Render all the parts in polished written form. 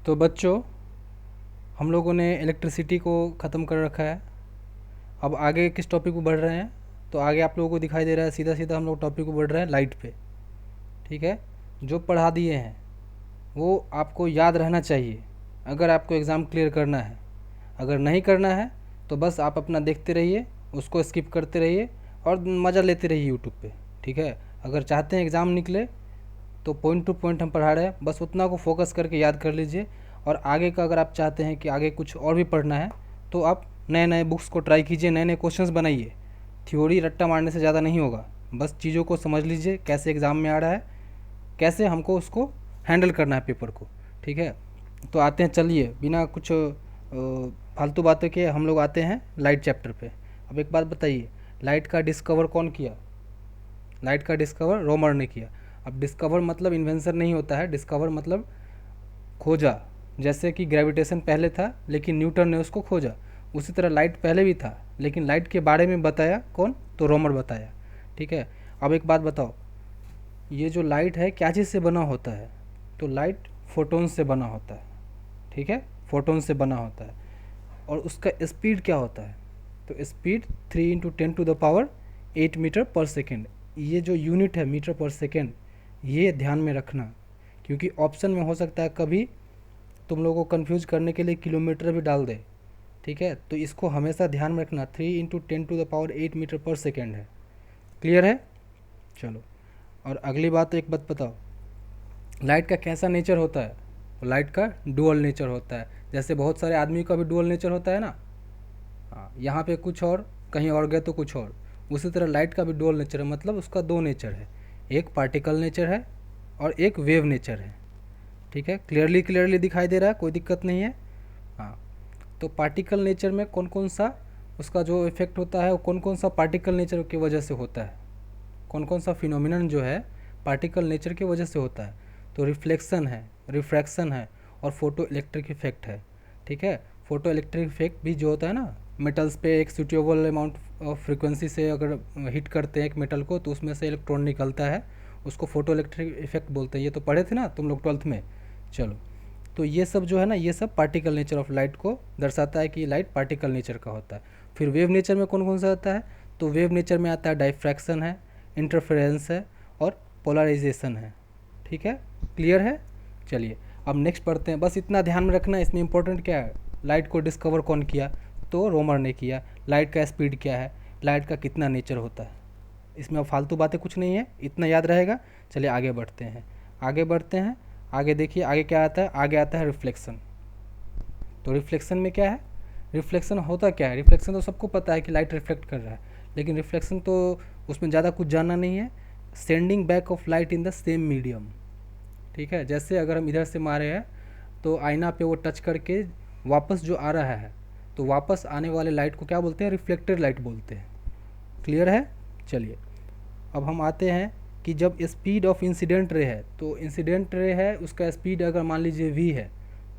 तो बच्चों, हम लोगों ने इलेक्ट्रिसिटी को ख़त्म कर रखा है। अब आगे किस टॉपिक पर बढ़ रहे हैं? तो आगे आप लोगों को दिखाई दे रहा है, सीधा सीधा हम लोग टॉपिक को बढ़ रहे हैं लाइट पे। ठीक है, जो पढ़ा दिए हैं वो आपको याद रहना चाहिए अगर आपको एग्ज़ाम क्लियर करना है। अगर नहीं करना है तो बस आप अपना देखते रहिए, उसको स्किप करते रहिए और मज़ा लेते रहिए यूट्यूब पे। ठीक है, अगर चाहते हैं एग्ज़ाम निकले तो पॉइंट टू पॉइंट हम पढ़ा रहे हैं, बस उतना को फोकस करके याद कर लीजिए। और आगे का अगर आप चाहते हैं कि आगे कुछ और भी पढ़ना है तो आप नए नए बुक्स को ट्राई कीजिए, नए नए क्वेश्चंस बनाइए। थ्योरी रट्टा मारने से ज़्यादा नहीं होगा, बस चीज़ों को समझ लीजिए कैसे एग्ज़ाम में आ रहा है, कैसे हमको उसको हैंडल करना है पेपर को। ठीक है, तो आते हैं, चलिए बिना कुछ फालतू बातों के हम लोग आते हैं लाइट चैप्टर पे। अब एक बात बताइए, लाइट का डिस्कवर कौन किया? लाइट का डिस्कवर रोमर ने किया। अब डिस्कवर मतलब इन्वेंशन नहीं होता है, डिस्कवर मतलब खोजा। जैसे कि ग्रेविटेशन पहले था लेकिन न्यूटन ने उसको खोजा, उसी तरह लाइट पहले भी था लेकिन लाइट के बारे में बताया कौन? तो रोमर बताया। ठीक है, अब एक बात बताओ, ये जो लाइट है क्या चीज़ से बना होता है? तो लाइट फोटोन से बना होता है। ठीक है, फोटोन से बना होता है। और उसका स्पीड क्या होता है? तो स्पीड 3 × 10⁻8 मीटर पर सेकेंड। ये जो यूनिट है मीटर पर सेकेंड, ये ध्यान में रखना, क्योंकि ऑप्शन में हो सकता है कभी तुम लोगों को कन्फ्यूज करने के लिए किलोमीटर भी डाल दे। ठीक है, तो इसको हमेशा ध्यान में रखना, 3 × 10⁸ मीटर पर सेकेंड है। क्लियर है? चलो, और अगली बात, एक बात बताओ, लाइट का कैसा नेचर होता है? लाइट का डुअल नेचर होता है। जैसे बहुत सारे आदमी का भी डुअल नेचर होता है ना, हाँ, यहाँ पे कुछ और, कहीं और गए तो कुछ और। उसी तरह लाइट का भी डुअल नेचर है, मतलब उसका दो नेचर है, एक पार्टिकल नेचर है और एक वेव नेचर है। ठीक है, क्लियरली दिखाई दे रहा है, कोई दिक्कत नहीं है? हाँ, तो पार्टिकल नेचर में कौन कौन सा उसका जो इफेक्ट होता है, वो कौन कौन सा पार्टिकल नेचर की वजह से होता है, कौन कौन सा फिनोमिनन जो है पार्टिकल नेचर की वजह से होता है? तो रिफ्लेक्शन है, रिफ्रैक्शन है और फोटो इलेक्ट्रिक इफेक्ट है। ठीक है, फोटो इलेक्ट्रिक इफेक्ट भी जो होता है ना, मेटल्स पे एक सुटेबल अमाउंट ऑफ फ्रिक्वेंसी से अगर हिट करते हैं एक मेटल को तो उसमें से इलेक्ट्रॉन निकलता है, उसको फोटो इलेक्ट्रिक इफेक्ट बोलते हैं। ये तो पढ़े थे ना तुम लोग 12th में। चलो, तो ये सब जो है ना, ये सब पार्टिकल नेचर ऑफ लाइट को दर्शाता है कि लाइट पार्टिकल नेचर का होता है। फिर वेव नेचर में कौन कौन सा आता है? तो वेव नेचर में आता है डाइफ्रैक्शन है, इंटरफेरेंस है और पोलराइजेशन है। ठीक है, क्लियर है? चलिए अब नेक्स्ट पढ़ते हैं। बस इतना ध्यान में रखना, इसमें इंपॉर्टेंट क्या है, लाइट को डिस्कवर कौन किया? तो रोमर ने किया। लाइट का स्पीड क्या है, लाइट का कितना नेचर होता है। इसमें अब फालतू बातें कुछ नहीं है, इतना याद रहेगा। चलिए आगे बढ़ते हैं, आगे बढ़ते हैं। आगे देखिए, आगे क्या आता है? आगे आता है रिफ्लेक्शन। तो रिफ्लेक्शन में क्या है? रिफ्लेक्शन होता क्या है? रिफ्लेक्शन तो सबको पता है कि लाइट रिफ्लेक्ट कर रहा है, लेकिन रिफ्लेक्शन तो उसमें ज़्यादा कुछ जानना नहीं है। Sending back of light in the same medium. ठीक है, जैसे अगर हम इधर से मारे हैं तो आईना पे वो टच करके वापस जो आ रहा है, तो वापस आने वाले लाइट को क्या बोलते हैं? रिफ्लेक्टेड लाइट बोलते हैं। क्लियर है? चलिए अब हम आते हैं कि जब स्पीड ऑफ इंसिडेंट रे है, तो इंसिडेंट रे है उसका स्पीड अगर मान लीजिए v है,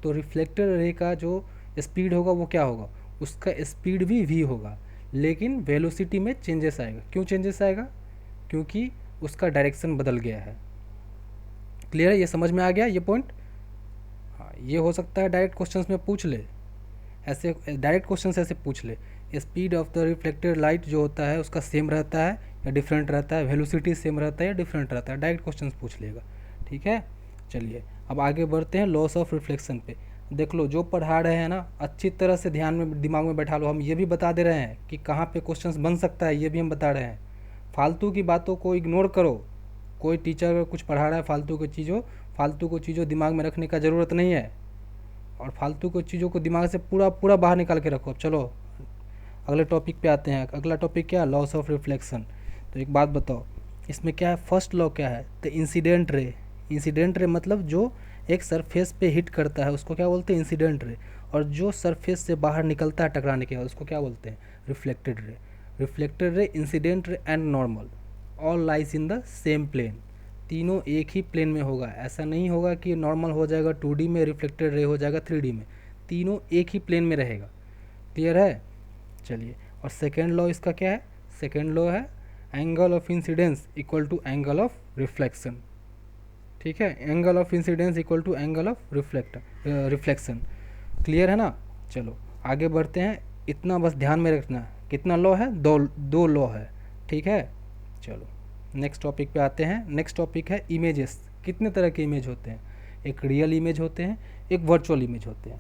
तो रिफ्लेक्टेड रे का जो स्पीड होगा वो क्या होगा? उसका स्पीड भी v होगा, लेकिन वेलोसिटी में चेंजेस आएगा। क्यों चेंजेस आएगा? क्योंकि उसका डायरेक्शन बदल गया है। क्लियर है? ये समझ में आ गया ये पॉइंट? हाँ, ये हो सकता है डायरेक्ट क्वेश्चंस में पूछ ले, ऐसे डायरेक्ट क्वेश्चन ऐसे पूछ ले, speed of the reflected light जो होता है उसका सेम रहता है या डिफरेंट रहता है, वेलोसिटी सेम रहता है या डिफरेंट रहता है, डायरेक्ट क्वेश्चन पूछ लेगा। ठीक है, चलिए अब आगे बढ़ते हैं लॉस ऑफ रिफ्लेक्शन पे। देख लो, जो पढ़ा रहे हैं ना, अच्छी तरह से ध्यान में दिमाग में बैठा लो। हम ये भी बता दे रहे हैं कि कहाँ पे क्वेश्चंस बन सकता है, ये भी हम बता रहे हैं। फालतू की बातों को इग्नोर करो। कोई टीचर अगर कुछ पढ़ा रहा है फालतू को चीज़ों दिमाग में रखने का ज़रूरत नहीं है, और फालतू को चीज़ों को दिमाग से पूरा पूरा बाहर निकाल के रखो। अब चलो अगले टॉपिक पे आते हैं। अगला टॉपिक क्या है? Loss of reflection. तो एक बात बताओ, इसमें क्या है? फर्स्ट लॉ क्या है? तो इंसिडेंट रे। इंसिडेंट रे मतलब जो एक सरफेस पे हिट करता है उसको क्या बोलते हैं? Incident ray. और जो सरफेस से बाहर निकलता है टकराने के बाद उसको क्या बोलते हैं? Reflected ray. Reflected ray, incident ray and normal all lies in the same plane. तीनों एक ही प्लेन में होगा। ऐसा नहीं होगा कि नॉर्मल हो जाएगा 2D में, रिफ्लेक्टेड रे हो जाएगा 3D में। तीनों एक ही प्लेन में रहेगा। क्लियर है? चलिए, और सेकेंड लॉ इसका क्या है? सेकेंड लॉ है angle of incidence equal to angle of reflection. ठीक है, angle of incidence equal to angle of reflection. Clear है ना? चलो आगे बढ़ते हैं। इतना बस ध्यान में रखना, कितना लॉ है? दो लॉ है, ठीक है। चलो नेक्स्ट टॉपिक पे आते हैं। नेक्स्ट टॉपिक है इमेजेस। कितने तरह के इमेज होते हैं? एक रियल इमेज होते हैं, एक वर्चुअल इमेज होते हैं।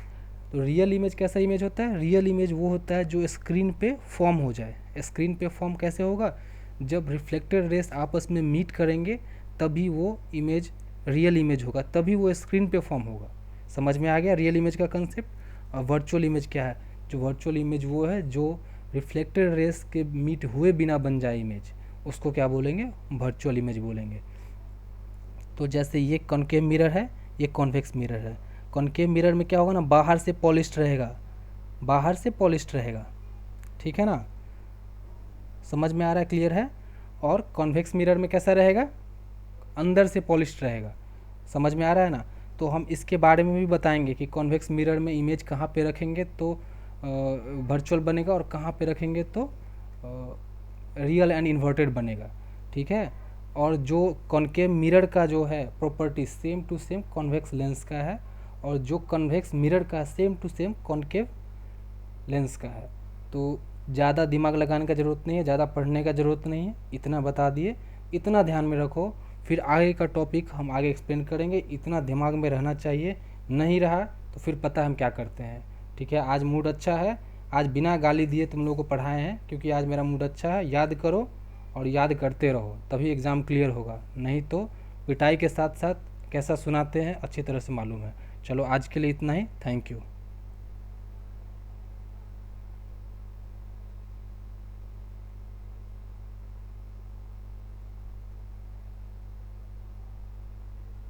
तो रियल इमेज कैसा इमेज होता है? रियल इमेज वो होता है जो स्क्रीन पे फॉर्म हो जाए। स्क्रीन पे फॉर्म कैसे होगा? जब रिफ्लेक्टेड रेस आपस में मीट करेंगे तभी वो इमेज रियल इमेज होगा, तभी वो स्क्रीन पे फॉर्म होगा। समझ में आ गया रियल इमेज का कंसेप्ट? और वर्चुअल इमेज क्या है? जो वर्चुअल इमेज वो है जो रिफ्लेक्टेड रेस के मीट हुए बिना बन जाए इमेज, उसको क्या बोलेंगे? वर्चुअल इमेज बोलेंगे। तो जैसे ये कॉनकेव मिरर है, ये कॉन्वेक्स मिरर है। कॉनकेव मिरर में क्या होगा ना, बाहर से पॉलिश्ड रहेगा, बाहर से पॉलिश्ड रहेगा, ठीक है ना? समझ में आ रहा है? क्लियर है? और कॉन्वेक्स मिरर में कैसा रहेगा? अंदर से पॉलिश्ड रहेगा। समझ में आ रहा है ना? तो हम इसके बारे में भी बताएंगे कि कॉन्वेक्स मिरर में इमेज कहाँ पे रखेंगे तो वर्चुअल बनेगा और कहाँ पे रखेंगे तो रियल एंड इन्वर्टेड बनेगा, ठीक है। और जो कॉनकेव मिरर का जो है property same to same convex lens का है, और जो कॉन्वेक्स मिरर का same to same concave lens का है। तो ज़्यादा दिमाग लगाने का ज़रूरत नहीं है, ज़्यादा पढ़ने का ज़रूरत नहीं है, इतना बता दिए, इतना ध्यान में रखो। फिर आगे का टॉपिक हम आगे एक्सप्लेन करेंगे, इतना दिमाग में रहना चाहिए। नहीं रहा तो फिर पता हम क्या करते हैं, ठीक है। आज मूड अच्छा है, आज बिना गाली दिए तुम लोगों को पढ़ाए हैं, क्योंकि आज मेरा मूड अच्छा है। याद करो और याद करते रहो, तभी एग्ज़ाम क्लियर होगा, नहीं तो पिटाई के साथ साथ कैसा सुनाते हैं अच्छी तरह से मालूम है। चलो आज के लिए इतना ही, थैंक यू।